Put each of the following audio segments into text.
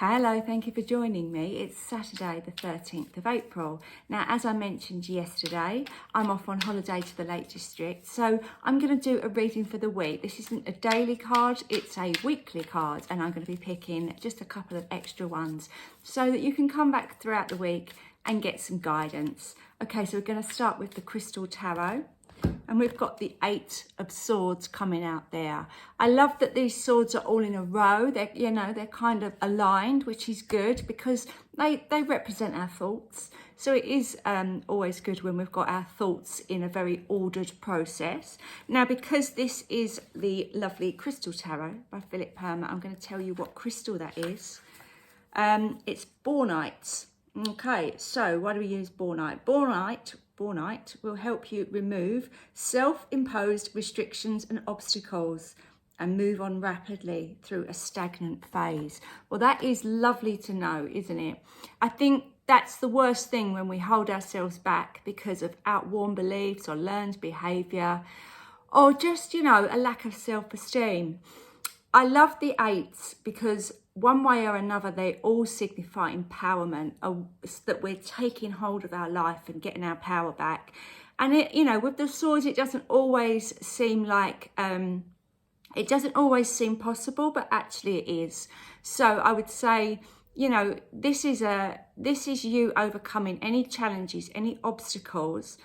Hello, thank you for joining me. It's Saturday the 13th of April. Now, as I mentioned yesterday, I'm off on holiday to the Lake District, so I'm going to do a reading for the week. This isn't a daily card, it's a weekly card, and I'm going to be picking just a couple of extra ones so that you can come back throughout the week and get some guidance. Okay, so we're going to start with the Crystal Tarot. And we've got the Eight of Swords coming out there. I love that these swords are all in a row. They're, they're kind of aligned, which is good because they represent our thoughts. So it is always good when we've got our thoughts in a very ordered process. Now, because this is the lovely Crystal Tarot by Philip Hermit, I'm going to tell you what crystal that is. It's Bornite. Okay, so why do we use Bornite? Bornite will help you remove self-imposed restrictions and obstacles and move on rapidly through a stagnant phase. Well, that is lovely to know, isn't it? I think that's the worst thing when we hold ourselves back because of outworn beliefs or learned behaviour or just, a lack of self-esteem. I love the eights because one way or another, they all signify empowerment, that we're taking hold of our life and getting our power back. And with the swords, it doesn't always seem like, it doesn't always seem possible, but actually it is. So I would say, this is you overcoming any challenges, any obstacles,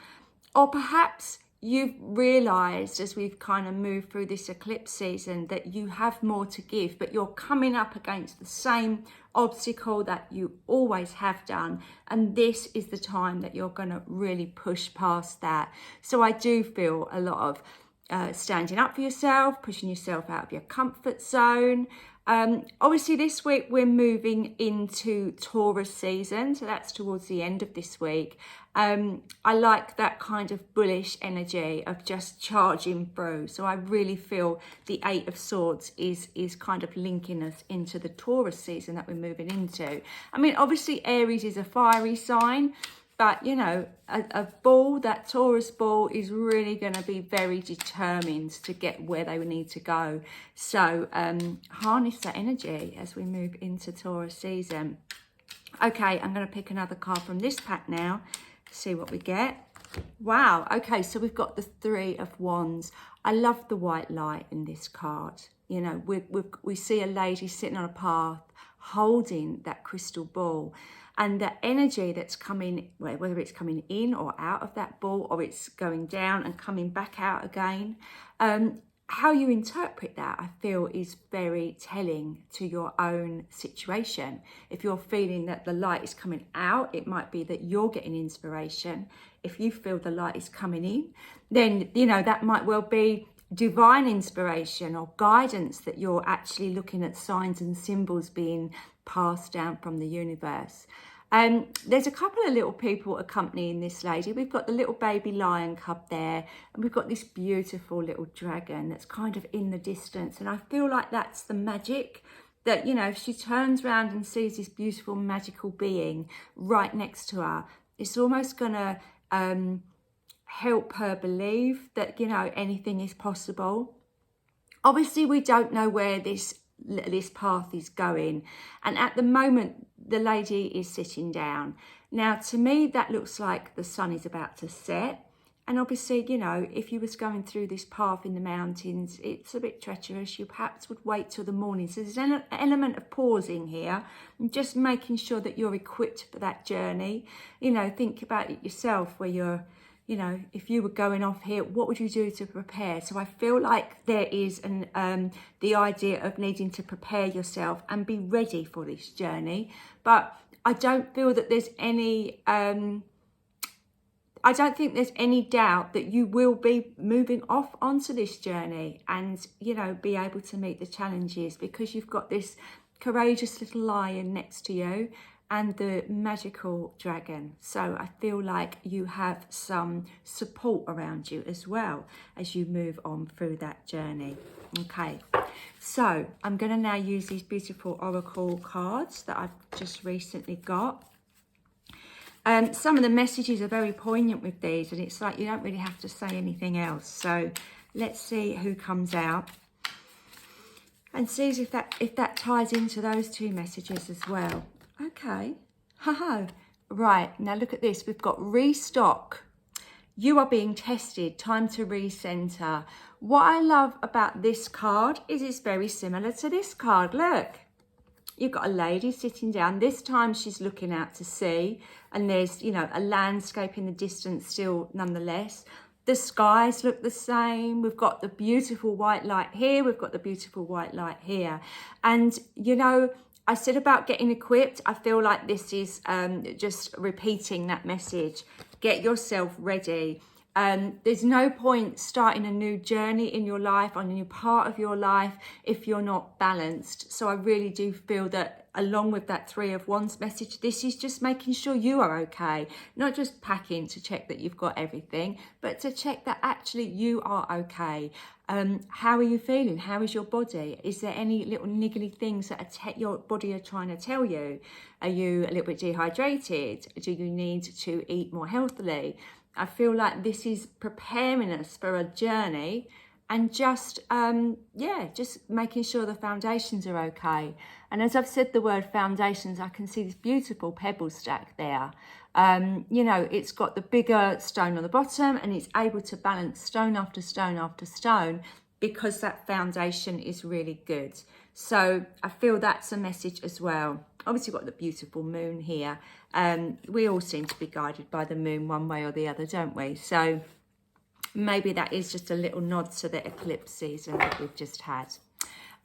or perhaps you've realised as we've kind of moved through this eclipse season that you have more to give, but you're coming up against the same obstacle that you always have done. And this is the time that you're going to really push past that. So I do feel a lot of standing up for yourself, pushing yourself out of your comfort zone. Obviously this week we're moving into Taurus season, so that's towards the end of this week. I like that kind of bullish energy of just charging through. So I really feel the Eight of Swords is kind of linking us into the Taurus season that we're moving into. I mean, obviously Aries is a fiery sign, but a ball, that Taurus ball, is really going to be very determined to get where they need to go. So harness that energy as we move into Taurus season. Okay, I'm going to pick another card from this pack now. See what we get. Wow. Okay, so we've got the Three of Wands. I love the white light in this card. We see a lady sitting on a path holding that crystal ball. And the energy that's coming, whether it's coming in or out of that ball, or it's going down and coming back out again, how you interpret that, I feel, is very telling to your own situation. If you're feeling that the light is coming out, it might be that you're getting inspiration. If you feel the light is coming in, then, that might well be divine inspiration or guidance, that you're actually looking at signs and symbols being passed down from the universe. There's a couple of little people accompanying this lady. We've got the little baby lion cub there, and we've got this beautiful little dragon that's kind of in the distance. And I feel like that's the magic, that, if she turns around and sees this beautiful magical being right next to her, it's almost going to help her believe that, anything is possible. Obviously, we don't know where this path is going, and at the moment the lady is sitting down. Now, to me, that looks like the sun is about to set, and obviously, if you was going through this path in the mountains, it's a bit treacherous. You perhaps would wait till the morning. So there's an element of pausing here and just making sure that you're equipped for that journey. Think about it yourself, where you're, if you were going off here, what would you do to prepare? So I feel like there is the idea of needing to prepare yourself and be ready for this journey. But I don't feel that there's any, I don't think there's any doubt that you will be moving off onto this journey and, be able to meet the challenges, because you've got this courageous little lion next to you and the magical dragon. So I feel like you have some support around you as well as you move on through that journey. Okay, so I'm going to now use these beautiful oracle cards that I've just recently got. Some of the messages are very poignant with these, and it's like you don't really have to say anything else. So let's see who comes out. and sees if that ties into those two messages as well. Okay. Haha. Right, now look at this. We've got restock. You are being tested. Time to recenter. What I love about this card is it's very similar to this card. Look. You've got a lady sitting down. This time she's looking out to sea, and there's, you know, a landscape in the distance still nonetheless. The skies look the same. We've got the beautiful white light here. We've got the beautiful white light here. And, you know, I said about getting equipped. I feel like this is just repeating that message. Get yourself ready. There's no point starting a new journey in your life, on a new part of your life, if you're not balanced. So I really do feel that along with that Three of Wands message, this is just making sure you are okay. Not just packing to check that you've got everything, but to check that actually you are okay. How are you feeling? How is your body? Is there any little niggly things that your body are trying to tell you? Are you a little bit dehydrated? Do you need to eat more healthily? I feel like this is preparing us for a journey, and just, just making sure the foundations are okay. And as I've said the word foundations, I can see this beautiful pebble stack there. You know, it's got the bigger stone on the bottom, and it's able to balance stone after stone after stone because that foundation is really good. So I feel that's a message as well. Obviously, we've got the beautiful moon here. We all seem to be guided by the moon one way or the other, don't we? So maybe that is just a little nod to the eclipse season that we've just had.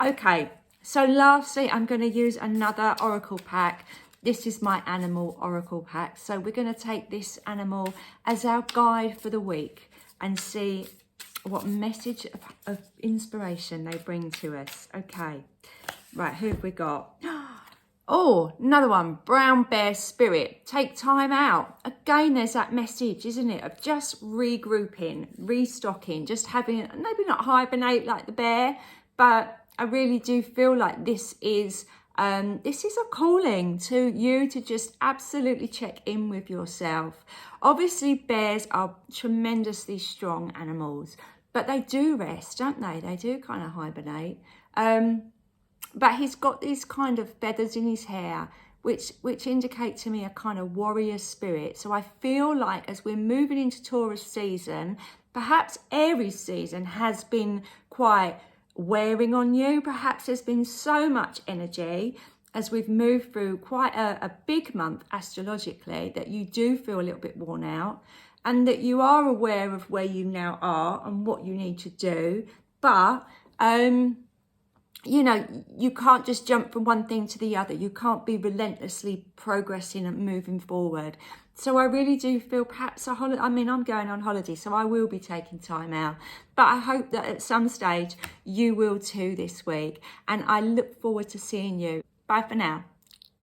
Okay, so lastly, I'm going to use another oracle pack. This is my animal oracle pack. So we're going to take this animal as our guide for the week and see what message of inspiration they bring to us. Okay, right, who have we got? Oh, another one, brown bear spirit. Take time out. Again, there's that message, isn't it, of just regrouping, restocking, just having, maybe not hibernate like the bear, but I really do feel like this is a calling to you to just absolutely check in with yourself. Obviously, bears are tremendously strong animals, but they do rest, don't they? They do kind of hibernate. But he's got these kind of feathers in his hair, which indicate to me a kind of warrior spirit. So I feel like as we're moving into Taurus season, perhaps Aries season has been quite wearing on you. Perhaps there's been so much energy as we've moved through quite a big month astrologically that you do feel a little bit worn out, and that you are aware of where you now are and what you need to do. But you know, you can't just jump from one thing to the other. You can't be relentlessly progressing and moving forward. So I really do feel perhaps a holiday. I mean, I'm going on holiday, so I will be taking time out. But I hope that at some stage you will too this week. And I look forward to seeing you. Bye for now.